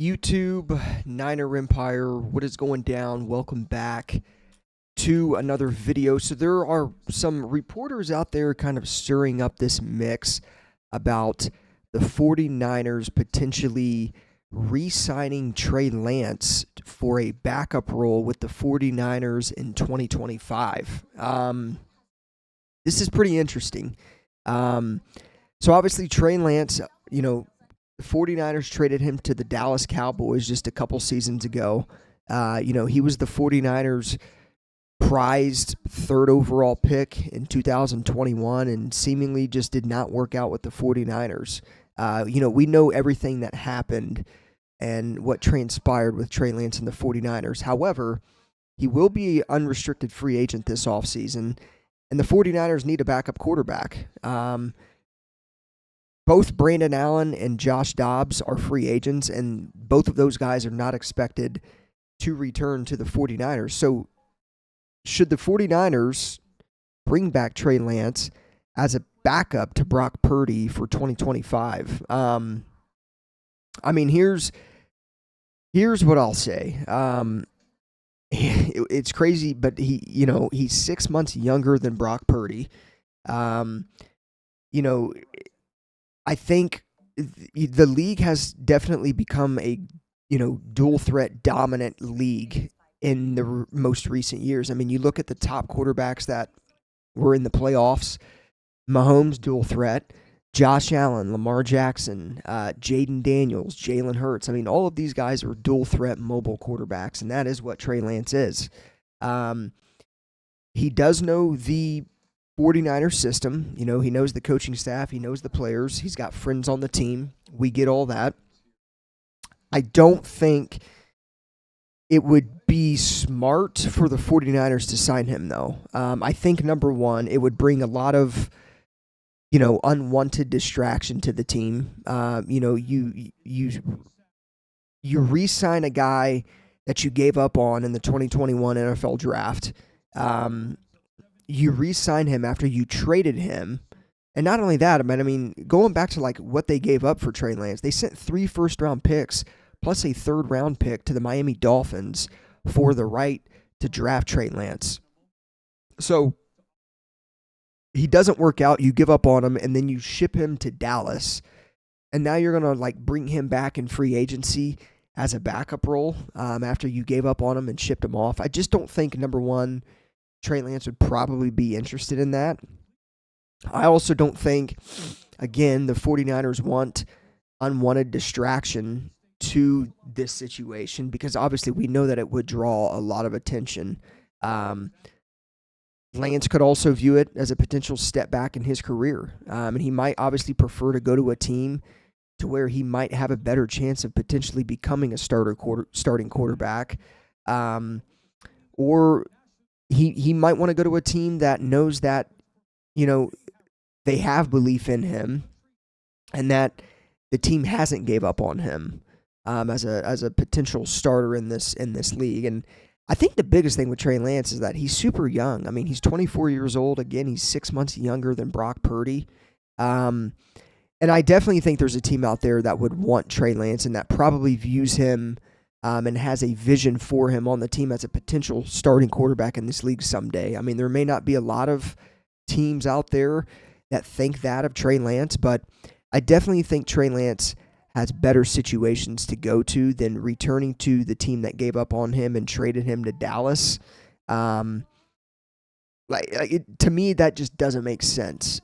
YouTube, Niner Empire, what is going down? Welcome back to another video. So there are some reporters out there kind of stirring up this mix about the 49ers potentially re-signing Trey Lance for a backup role with the 49ers in 2025. This is pretty interesting. So obviously Trey Lance, the 49ers traded him to the Dallas Cowboys just a couple seasons ago. He was the 49ers prized third overall pick in 2021 and seemingly just did not work out with the 49ers. We know everything that happened and what transpired with Trey Lance and the 49ers. However, he will be an unrestricted free agent this offseason, and the 49ers need a backup quarterback. Both Brandon Allen and Josh Dobbs are free agents, and both of those guys are not expected to return to the 49ers. So should the 49ers bring back Trey Lance as a backup to Brock Purdy for 2025? Here's what I'll say. It's crazy, but he's 6 months younger than Brock Purdy. I think the league has definitely become a, dual threat dominant league in the most recent years. I mean, you look at the top quarterbacks that were in the playoffs: Mahomes, dual threat; Josh Allen, Lamar Jackson, Jaden Daniels, Jalen Hurts. I mean, all of these guys are dual threat mobile quarterbacks, and that is what Trey Lance is. He does know the 49ers system. He knows the coaching staff. He knows the players. He's got friends on the team. We get all that. I don't think it would be smart for the 49ers to sign him, though. I think, number one, it would bring a lot of, unwanted distraction to the team. You re-sign a guy that you gave up on in the 2021 NFL draft. You re-sign him after you traded him. And not only that, going back to what they gave up for Trey Lance, they sent 3 first-round picks plus a third-round pick to the Miami Dolphins for the right to draft Trey Lance. So he doesn't work out, you give up on him, and then you ship him to Dallas. And now you're going to bring him back in free agency as a backup role after you gave up on him and shipped him off. I just don't think, number one, Trey Lance would probably be interested in that. I also don't think, again, the 49ers want unwanted distraction to this situation because obviously we know that it would draw a lot of attention. Lance could also view it as a potential step back in his career. And he might obviously prefer to go to a team to where he might have a better chance of potentially becoming a starting quarterback. Or he might want to go to a team that knows that, they have belief in him and that the team hasn't gave up on him as a potential starter in this league. And I think the biggest thing with Trey Lance is that he's super young. I mean, he's 24 years old. Again, he's 6 months younger than Brock Purdy. And I definitely think there's a team out there that would want Trey Lance and that probably views him and has a vision for him on the team as a potential starting quarterback in this league someday. I mean, there may not be a lot of teams out there that think that of Trey Lance, but I definitely think Trey Lance has better situations to go to than returning to the team that gave up on him and traded him to Dallas. To me, that just doesn't make sense.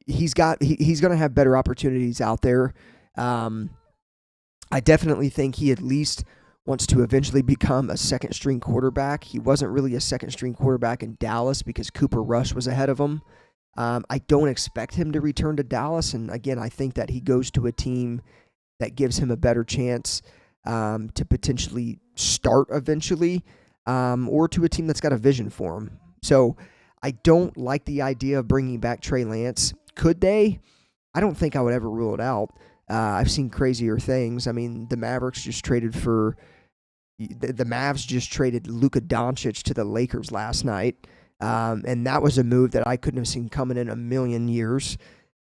He's going to have better opportunities out there. I definitely think he at least wants to eventually become a second-string quarterback. He wasn't really a second-string quarterback in Dallas because Cooper Rush was ahead of him. I don't expect him to return to Dallas, and again, I think that he goes to a team that gives him a better chance to potentially start eventually, or to a team that's got a vision for him. So I don't like the idea of bringing back Trey Lance. Could they? I don't think I would ever rule it out. I've seen crazier things. I mean, the Mavs just traded Luka Doncic to the Lakers last night, and that was a move that I couldn't have seen coming in a million years.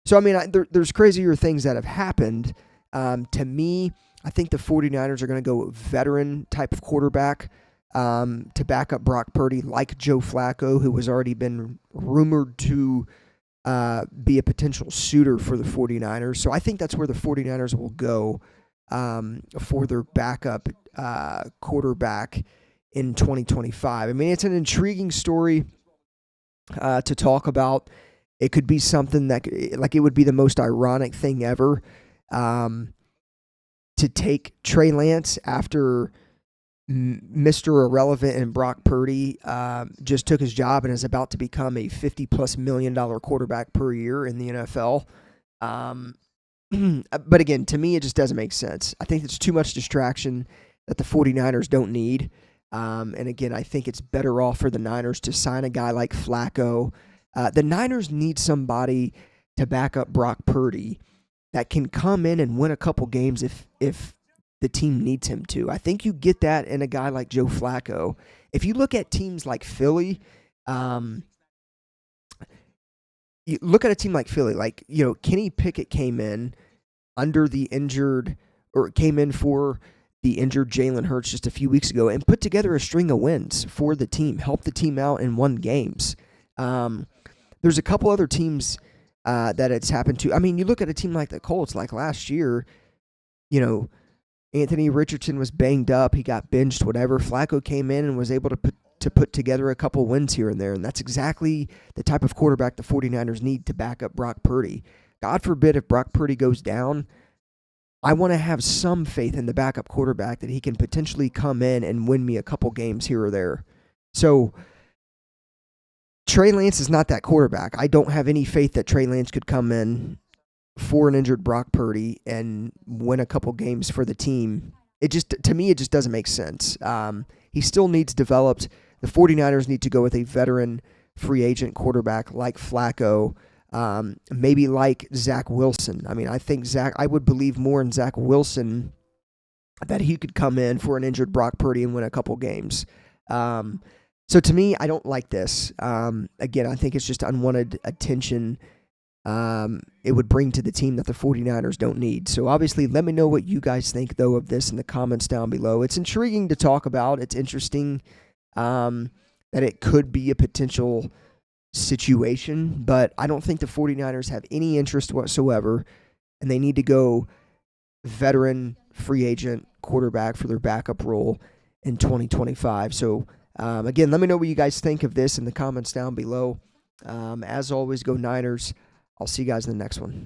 So, I mean, there's crazier things that have happened, To me, I think the 49ers are going to go veteran type of quarterback to back up Brock Purdy, like Joe Flacco, who has already been rumored to be a potential suitor for the 49ers. So I think that's where the 49ers will go for their backup quarterback in 2025. I mean, it's an intriguing story to talk about. It could be something that, like, it would be the most ironic thing ever to take Trey Lance after Mr. Irrelevant and Brock Purdy just took his job and is about to become a $50+ million quarterback per year in the NFL. But again, to me, it just doesn't make sense. I think it's too much distraction that the 49ers don't need. And again, I think it's better off for the Niners to sign a guy like Flacco. The Niners need somebody to back up Brock Purdy that can come in and win a couple games if the team needs him to. I think you get that in a guy like Joe Flacco. If you look at teams like Philly, you look at a team like Philly, like, Kenny Pickett came in under the injured, or came in for the injured Jalen Hurts just a few weeks ago and put together a string of wins for the team, helped the team out and won games. There's a couple other teams that it's happened to. I mean, you look at a team like the Colts, like last year, Anthony Richardson was banged up. He got benched, whatever. Flacco came in and was able to put together a couple wins here and there, and that's exactly the type of quarterback the 49ers need to back up Brock Purdy. God forbid if Brock Purdy goes down, I want to have some faith in the backup quarterback that he can potentially come in and win me a couple games here or there. So Trey Lance is not that quarterback. I don't have any faith that Trey Lance could come in for an injured Brock Purdy and win a couple games for the team. To me, it just doesn't make sense. He still needs developed. The 49ers need to go with a veteran free agent quarterback like Flacco, maybe like Zach Wilson. I mean, I would believe more in Zach Wilson that he could come in for an injured Brock Purdy and win a couple games. So to me, I don't like this. Again, I think it's just unwanted attention it would bring to the team that the 49ers don't need. So obviously, let me know what you guys think, though, of this in the comments down below. It's intriguing to talk about. It's interesting that it could be a potential situation, but I don't think the 49ers have any interest whatsoever, and they need to go veteran free agent quarterback for their backup role in 2025. So again, let me know what you guys think of this in the comments down below. As always, go Niners. I'll see you guys in the next one.